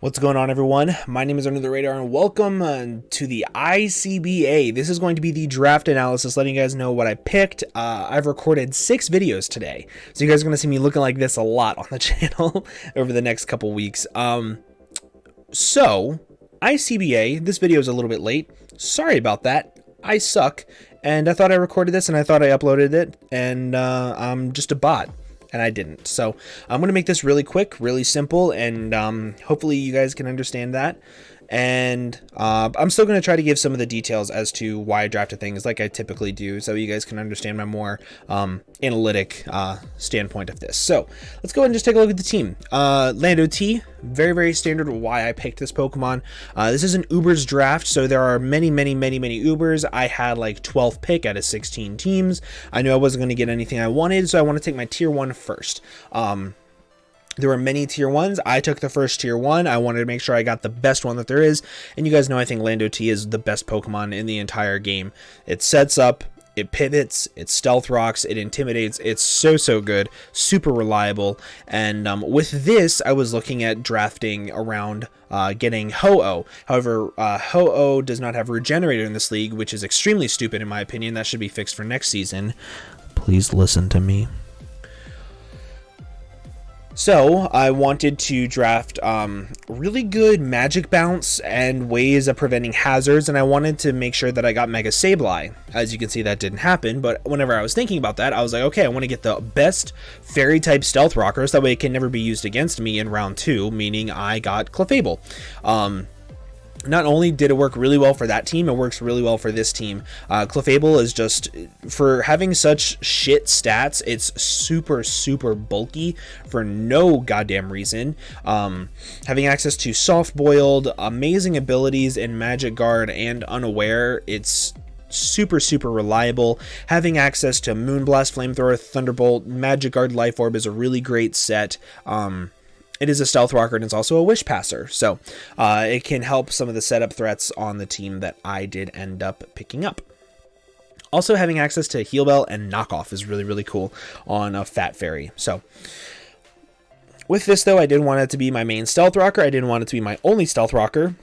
What's going on, everyone? My name is UnderTheRadar, and welcome to the ICBA. This is going to be the draft analysis, letting you guys know what I picked. I've recorded 6 videos today, so you guys are going to see me looking like this a lot on the channel over the next couple weeks. So, ICBA, this video is a little bit late. Sorry about that. I suck, and I thought I recorded this, and I thought I uploaded it, and I'm just a bot. And I didn't. So I'm going to make this really quick, really simple, and hopefully you guys can understand that. And I'm still going to try to give some of the details as to why I drafted things like I typically do, so you guys can understand my more analytic standpoint of this. So let's go ahead and just take a look at the team. Landorus-T, very, very standard why I picked this Pokemon. This is an Uber's draft, so there are many Ubers. I had like 12 pick out of 16 teams. I knew I wasn't going to get anything I wanted, so I want to take my tier 1 first. There were many tier 1s. I took the first tier 1. I wanted to make sure I got the best one that there is. And you guys know I think Landorus-T is the best Pokemon in the entire game. It sets up, it pivots, it stealth rocks, it intimidates. It's so good, super reliable. And with this, I was looking at drafting around getting Ho-Oh. However, Ho-Oh does not have Regenerator in this league, which is extremely stupid in my opinion. That should be fixed for next season. Please listen to me. So I wanted to draft really good magic bounce and ways of preventing hazards, and I wanted to make sure that I got Mega Sableye. As you can see, that didn't happen, but whenever I was thinking about that, I was like, okay, I want to get the best fairy type stealth rockers, that way it can never be used against me in round 2, meaning I got Clefable. Not only did it work really well for that team, it works really well for this team. Clefable is just, for having such shit stats, it's super bulky for no goddamn reason. Having access to soft boiled, amazing abilities in Magic Guard and Unaware, it's super reliable. Having access to Moonblast, Flamethrower, Thunderbolt, Magic Guard, Life Orb is a really great set. It is a stealth rocker and it's also a wish passer, so it can help some of the setup threats on the team that I did end up picking up. Also, having access to Heal Bell and Knockoff is really cool on a Fat Fairy. So with this though, I didn't want it to be my main stealth rocker. I didn't want it to be my only stealth rocker.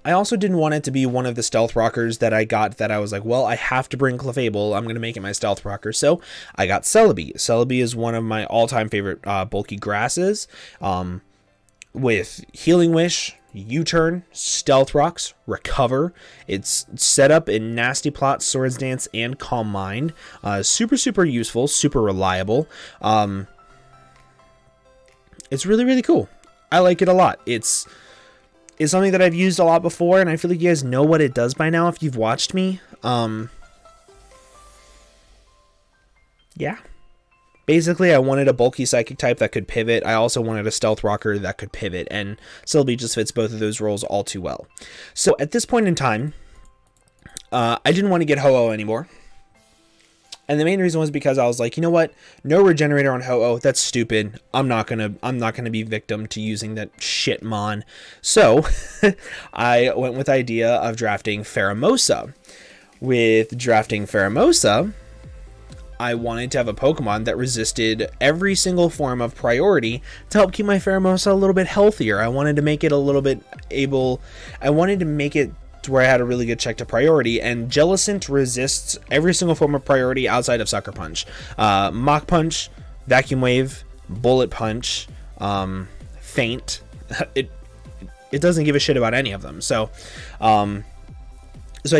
I also didn't want it to be one of the stealth rockers that I got that I was like, well, I have to bring Clefable. I'm going to make it my stealth rocker. So I got Celebi. Celebi is one of my all-time favorite bulky grasses, with Healing Wish, U-Turn, Stealth Rocks, Recover. It's set up in Nasty Plot, Swords Dance, and Calm Mind. Super useful, super reliable. It's really cool. I like it a lot. It's something that I've used a lot before, and I feel like you guys know what it does by now if you've watched me. Yeah. Basically, I wanted a bulky psychic type that could pivot. I also wanted a stealth rocker that could pivot, and Celebi just fits both of those roles all too well. So at this point in time, I didn't want to get Ho-Oh anymore. And the main reason was because I was like, you know what? No Regenerator on Ho-Oh. That's stupid. I'm not gonna be victim to using that shit mon. So I went with the idea of drafting Pheromosa. With drafting Pheromosa, I wanted to have a Pokemon that resisted every single form of priority to help keep my Pheromosa a little bit healthier. I wanted to make it a little bit I wanted to make it to where I had a really good check to priority, and Jellicent resists every single form of priority outside of Sucker Punch. Mach Punch, Vacuum Wave, Bullet Punch, Feint. It doesn't give a shit about any of them. So I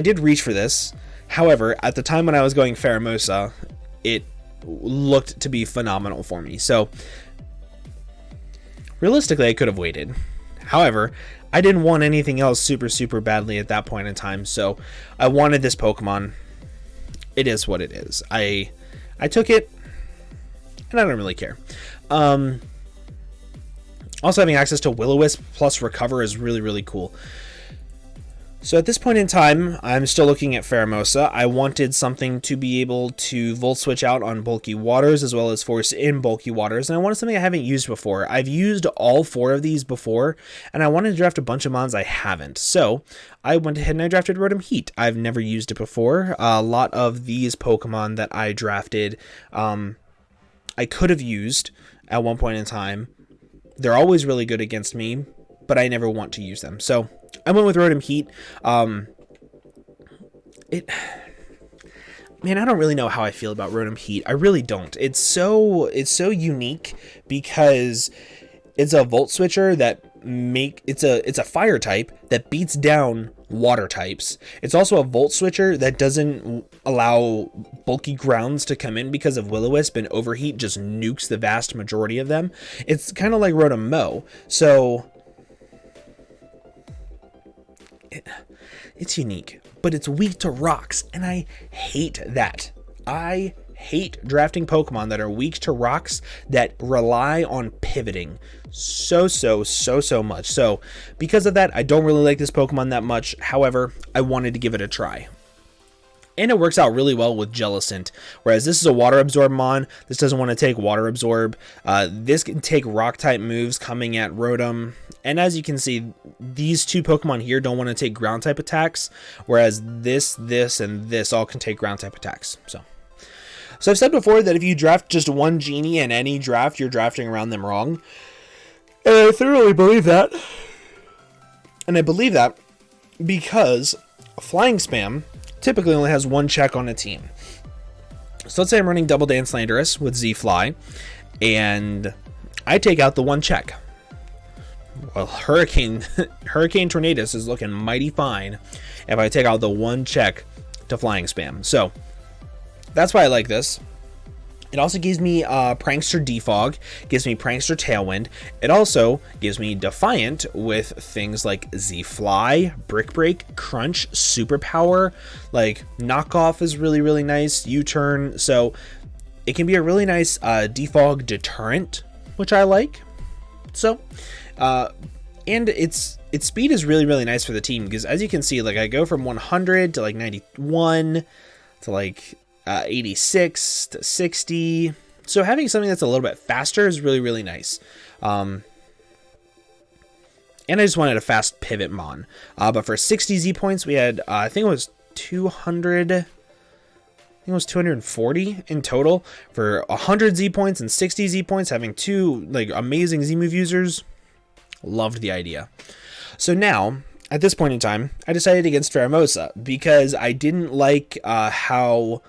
did reach for this. However, at the time when I was going Pheromosa, it looked to be phenomenal for me. So realistically, I could have waited. However, I didn't want anything else super badly at that point in time, so I wanted this Pokemon. It is what it is. I took it, and I don't really care. Also, having access to Will-O-Wisp plus Recover is really cool. So at this point in time, I'm still looking at Pheromosa. I wanted something to be able to Volt Switch out on bulky waters as well as Force in bulky waters, and I wanted something I haven't used before. I've used all 4 of these before, and I wanted to draft a bunch of mons I haven't. So I went ahead and I drafted Rotom Heat. I've never used it before. A lot of these Pokemon that I drafted, I could have used at one point in time. They're always really good against me, but I never want to use them. So I went with Rotom Heat. Man, I don't really know how I feel about Rotom Heat. I really don't. It's so unique because it's a Volt Switcher that it's a fire type that beats down water types. It's also a Volt Switcher that doesn't allow bulky grounds to come in because of Will-O-Wisp, and Overheat just nukes the vast majority of them. It's kind of like Rotom Mow. So it's unique, but it's weak to rocks, and I hate that. I hate drafting Pokemon that are weak to rocks that rely on pivoting so much. So because of that, I don't really like this Pokemon that much. However, I wanted to give it a try. And it works out really well with Jellicent. Whereas this is a Water Absorb Mon. This doesn't want to take Water Absorb. This can take Rock-type moves coming at Rotom. And as you can see, these two Pokemon here don't want to take Ground-type attacks. Whereas this, and this all can take Ground-type attacks. So I've said before that if you draft just one Genie in any draft, you're drafting around them wrong. And I thoroughly believe that. And I believe that because Flying Spam typically only has one check on a team. So let's say I'm running Double Dance Landorus with Z-Fly, and I take out the one check. Well, Hurricane Tornadus is looking mighty fine if I take out the one check to Flying Spam. So that's why I like this. It also gives me Prankster Defog, gives me Prankster Tailwind. It also gives me Defiant with things like Z-Fly, Brick Break, Crunch, Superpower. Like, Knockoff is really nice, U-Turn. So it can be a really nice Defog deterrent, which I like. So, and its speed is really nice for the team, because as you can see, like, I go from 100 to like 91 to like 86 to 60. So having something that's a little bit faster is really nice. And I just wanted a fast pivot Mon. But for 60 Z points, we had, I think it was 200. I think it was 240 in total for 100 Z points and 60 Z points. Having two like amazing Z move users, loved the idea. So now, at this point in time, I decided against Pheromosa because I didn't like how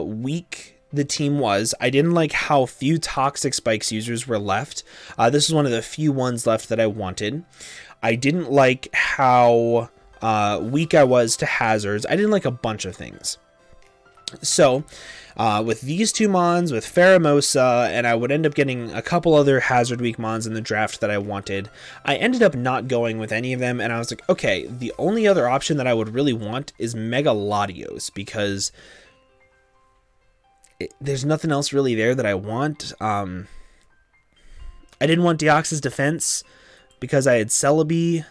weak the team was. I didn't like how few Toxic Spikes users were left. This is one of the few ones left that I wanted. I didn't like how weak I was to hazards. I didn't like a bunch of things. So with these two Mons, with Pheromosa, and I would end up getting a couple other hazard weak Mons in the draft that I wanted, I ended up not going with any of them, and I was like, okay, the only other option that I would really want is Mega Latios, because there's nothing else really there that I want. I didn't want Deoxys Defense because I had Celebi.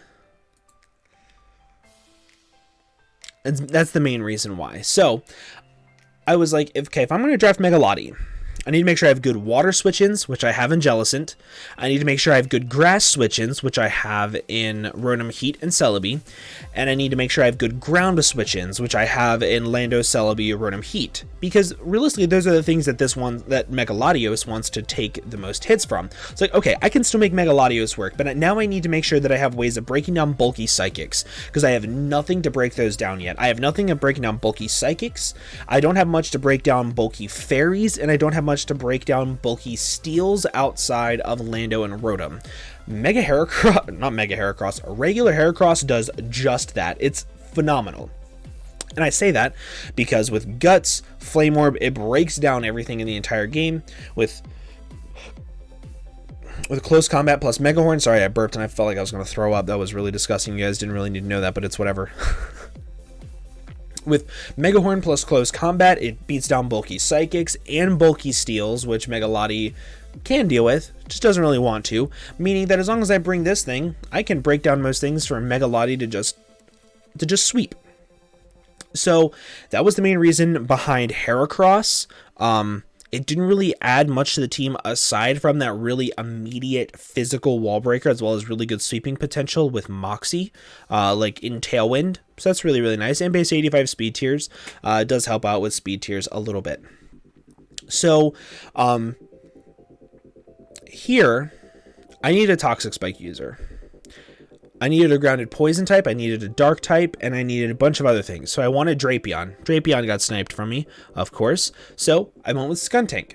And that's the main reason why. So I was like, if I'm going to draft Mega Lati, I need to make sure I have good water switch-ins, which I have in Jellicent. I need to make sure I have good grass switch-ins, which I have in Rotom Heat and Celebi. And I need to make sure I have good ground switch-ins, which I have in Lando, Celebi, or Rotom Heat. Because realistically, those are the things that Mega Latios wants to take the most hits from. It's like, okay, I can still make Mega Latios work, but now I need to make sure that I have ways of breaking down bulky Psychics, because I have nothing to break those down yet. I have nothing of breaking down bulky Psychics. I don't have much to break down bulky Fairies, and I don't have much to break down bulky Steels outside of Lando and Rotom. Regular Heracross does just that. It's phenomenal. And I say that because with Guts, Flame Orb, it breaks down everything in the entire game. With Close Combat plus Mega Horn, sorry I burped and I felt like I was going to throw up. That was really disgusting. You guys didn't really need to know that, but it's whatever. With Mega Horn plus Close Combat, it beats down bulky Psychics and bulky Steels, which Mega Lati can deal with, just doesn't really want to, meaning that as long as I bring this thing, I can break down most things for Mega Lati to just sweep. So that was the main reason behind Heracross. It didn't really add much to the team aside from that really immediate physical wall breaker, as well as really good sweeping potential with Moxie, like in Tailwind. So that's really nice. And base 85 speed tiers does help out with speed tiers a little bit. So here I needed a Toxic Spike user. I needed a grounded poison type, I needed a dark type, and I needed a bunch of other things. So I wanted Drapion. Drapion got sniped from me, of course. So I went with Skuntank.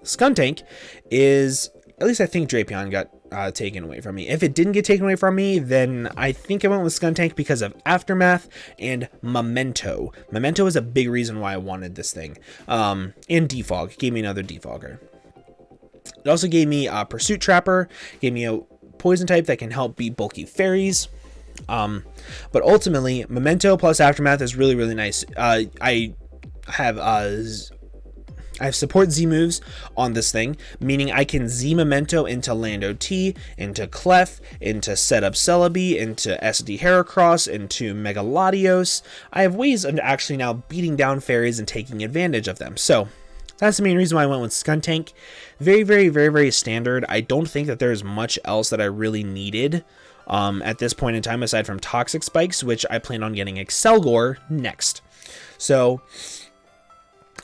Skuntank is, at least I think Drapion got taken away from me. If it didn't get taken away from me, then I think I went with Skuntank because of Aftermath and Memento. Memento is a big reason why I wanted this thing. And Defog. It gave me another Defogger. It also gave me a Pursuit Trapper, gave me a poison type that can help beat bulky fairies. But ultimately, Memento plus Aftermath is really, really nice. I have support Z moves on this thing, meaning I can Z Memento into Landorus-T, into Clef, into Setup Celebi, into SD Heracross, into Megalodios. I have ways of actually now beating down fairies and taking advantage of them. So that's the main reason why I went with Skuntank. Very, very, very, very standard. I don't think that there's much else that I really needed at this point in time, aside from Toxic Spikes, which I plan on getting Excelgor next. So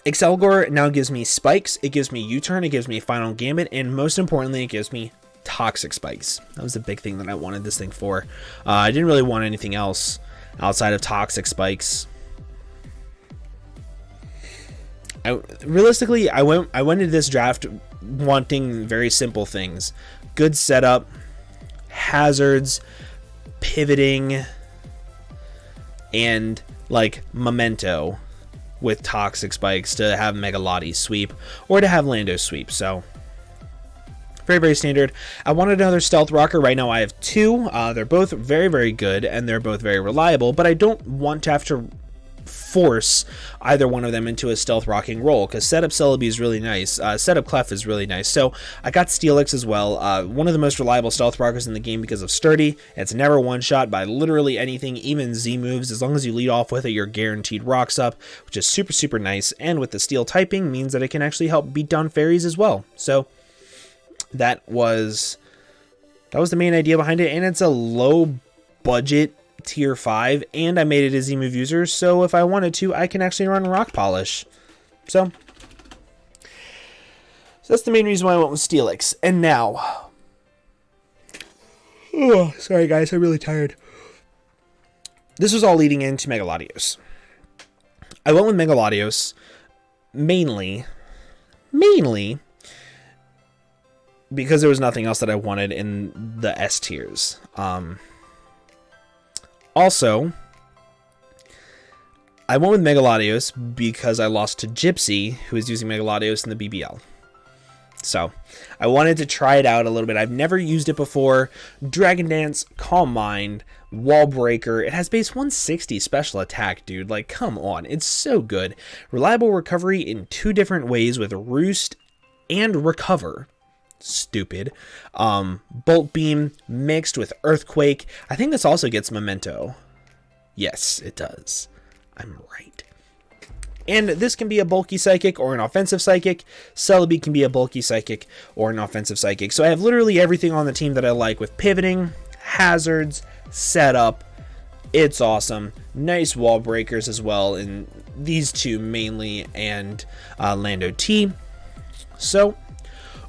Excelgor now gives me Spikes, it gives me U-Turn, it gives me Final Gambit, and most importantly, it gives me Toxic Spikes. That was the big thing that I wanted this thing for. I didn't really want anything else outside of Toxic Spikes. Realistically, I went into this draft wanting very simple things. Good setup, hazards, pivoting, and like Memento with Toxic Spikes to have Megalodios sweep or to have Lando sweep. So very, very standard. I wanted another Stealth Rocker. Right now I have two. They're both very, very good and they're both very reliable, but I don't want to have to force either one of them into a stealth rocking role, because Setup Celebi is really nice, Setup Clef is really nice. So I got Steelix as well, one of the most reliable stealth rockers in the game because of Sturdy. It's never one shot by literally anything, even Z moves. As long as you lead off with it, you're guaranteed rocks up, which is super, super nice. And with the steel typing means that it can actually help beat down fairies as well. So that was the main idea behind it, and it's a low budget tier 5, and I made it a Z-move user, so if I wanted to, I can actually run Rock Polish. So that's the main reason why I went with Steelix. And now, oh, sorry guys, I'm really tired. This was all leading into Megalodios. I went with Megalodios mainly because there was nothing else that I wanted in the S tiers. Also, I went with Megalodios because I lost to Gypsy, who is using Megalodios in the BBL. So, I wanted to try it out a little bit. I've never used it before. Dragon Dance, Calm Mind, Wall Breaker. It has base 160 special attack, dude. Like, come on. It's so good. Reliable recovery in 2 different ways with Roost and Recover. Stupid. Bolt Beam mixed with Earthquake. I think this also gets Memento. Yes, it does. I'm right. And this can be a bulky Psychic or an offensive Psychic. Celebi can be a bulky Psychic or an offensive Psychic. So I have literally everything on the team that I like with pivoting, hazards, setup. It's awesome. Nice wall breakers as well in these two mainly, and Landorus-T. So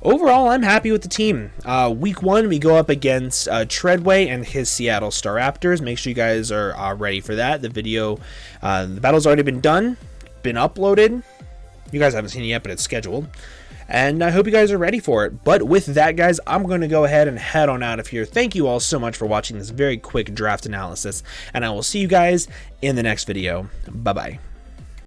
overall, I'm happy with the team. Week 1, we go up against Treadway and his Seattle Staraptors. Make sure you guys are ready for that. The video, the battle's already been done, been uploaded. You guys haven't seen it yet, but it's scheduled. And I hope you guys are ready for it. But with that, guys, I'm going to go ahead and head on out of here. Thank you all so much for watching this very quick draft analysis. And I will see you guys in the next video. Bye-bye.